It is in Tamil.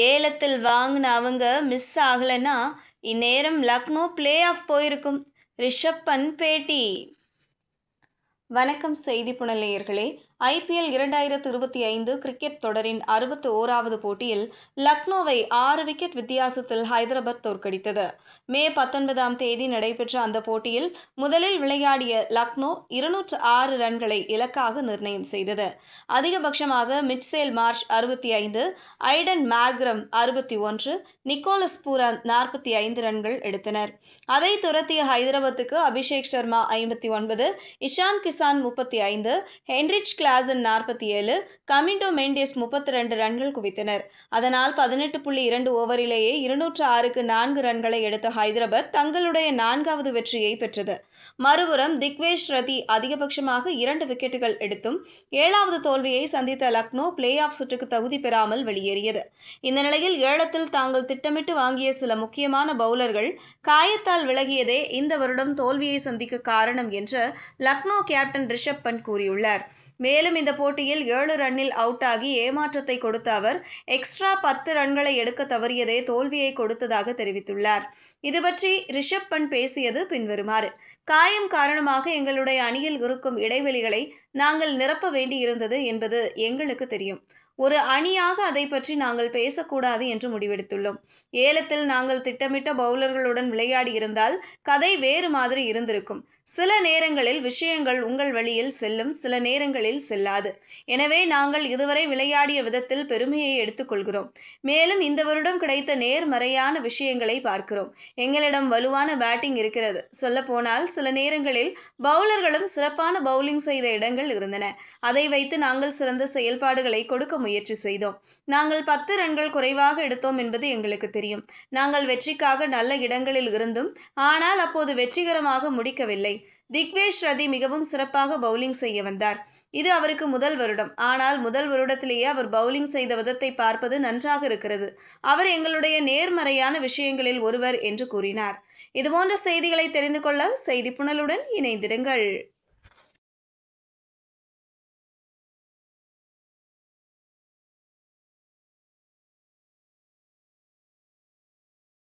ஏலத்தில் வாங்கின அவங்க மிஸ் ஆகலைன்னா இந்நேரம் லக்னோ பிளே ஆஃப் போயிருக்கும். ரிஷப் பந்த் பேட்டி. வணக்கம் செய்தி புனலேயர்களே. IPL 2025 கிரிக்கெட் தொடரின் 61வது போட்டியில் லக்னோவை 6 விக்கெட் வித்தியாசத்தில் ஹைதராபாத் தோற்கடித்தது. மே 19ஆம் தேதி நடைபெற்ற அந்த போட்டியில் முதலில் விளையாடிய லக்னோ 206 ரன்களை இலக்காக நிர்ணயம் செய்தது. அதிகபட்சமாக Mitchell Marsh 65, Aiden Markram 61, Nicholas Pooran 45 ரன்கள் எடுத்தனர். அதை துரத்திய ஹைதராபாத்துக்கு அபிஷேக் சர்மா 59, இஷான் கிசான் 35, ஹென்ரிச் கிளாசன் 47, கமிண்டோ மெண்டேஸ் 32 ரன்கள் குவித்தனர். அதனால் 18.2 ஓவரிலேயே 206க்கு 4 ரன்களை எடுத்த ஹைதராபாத் தங்களுடைய 4வது வெற்றியை பெற்றது. மறுபுறம் திக்வேஷ் ரதி அதிகபட்சமாக 2 விக்கெட்டுகள் எடுத்தும் 7வது தோல்வியை சந்தித்த லக்னோ பிளே ஆஃப் சுற்றுக்கு தகுதி பெறாமல் வெளியேறியது. இந்த நிலையில் ஏலத்தில் தாங்கள் திட்டமிட்டு வாங்கிய சில முக்கியமான பவுலர்கள் காயத்தால் விலகியதே இந்த வருடம் தோல்வியை சந்திக்க காரணம் என்று லக்னோ கேப்டன் ரிஷப் பந்த் கூறியுள்ளார். மேலும் இந்த போட்டியில் 7 ரன்னில் அவுட் ஆகி ஏமாற்றத்தை கொடுத்த அவர் எக்ஸ்ட்ரா 10 ரன்களை எடுக்க தவறியதே தோல்வியை கொடுத்ததாக தெரிவித்துள்ளார். இதுபற்றி ரிஷப் பந்த் பேசியது பின்வருமாறு: காயம் காரணமாக எங்களுடைய அணியில் இருக்கும் இடைவெளிகளை நாங்கள் நிரப்ப வேண்டியிருந்தது என்பது எங்களுக்கு தெரியும். ஒரு அணியாக அதை பற்றி நாங்கள் பேசக்கூடாது என்று முடிவெடுத்துள்ளோம். ஏலத்தில் நாங்கள் திட்டமிட்ட பவுலர்களுடன் விளையாடி இருந்தால் கதை வேறு மாதிரி இருந்திருக்கும். சில நேரங்களில் விஷயங்கள் உங்கள் வழியில் செல்லும், சில நேரங்களில் செல்லாது. எனவே நாங்கள் இதுவரை விளையாடிய விதத்தில் பெருமையை எடுத்துக்கொள்கிறோம். மேலும் இந்த வருடம் கிடைத்த நேர்மறையான விஷயங்களை பார்க்கிறோம். எங்களிடம் வலுவான பேட்டிங் இருக்கிறது. சொல்லப்போனால் சில நேரங்களில் பவுலர்களும் சிறப்பான பவுலிங் செய்த இடங்கள் இருந்தன. அதை வைத்து நாங்கள் சிறந்த செயல்பாடுகளை கொடுக்க முயற்சி செய்தோம். நாங்கள் 10 ரன்கள் குறைவாக எடுத்தோம் என்பது எங்களுக்கு தெரியும். நாங்கள் வெற்றிக்காக நல்ல இடங்களில் இருந்தும் ஆனால் அப்போது வெற்றிகரமாக முடிக்கவில்லை. திக்வேஷ் ரதி மிகவும் சிறப்பாக பவுலிங் செய்ய வந்தார். இது அவருக்கு முதல் வருடம். ஆனால் முதல் வருடத்திலேயே அவர் பவுலிங் செய்த விதத்தை பார்ப்பது நன்றாக இருக்கிறது. அவர் எங்களுடைய நேர்மறையான விஷயங்களில் ஒருவர் என்று கூறினார். இதுபோன்ற செய்திகளை தெரிந்து கொள்ள செய்தி புனலுடன் இணைந்திருங்கள்.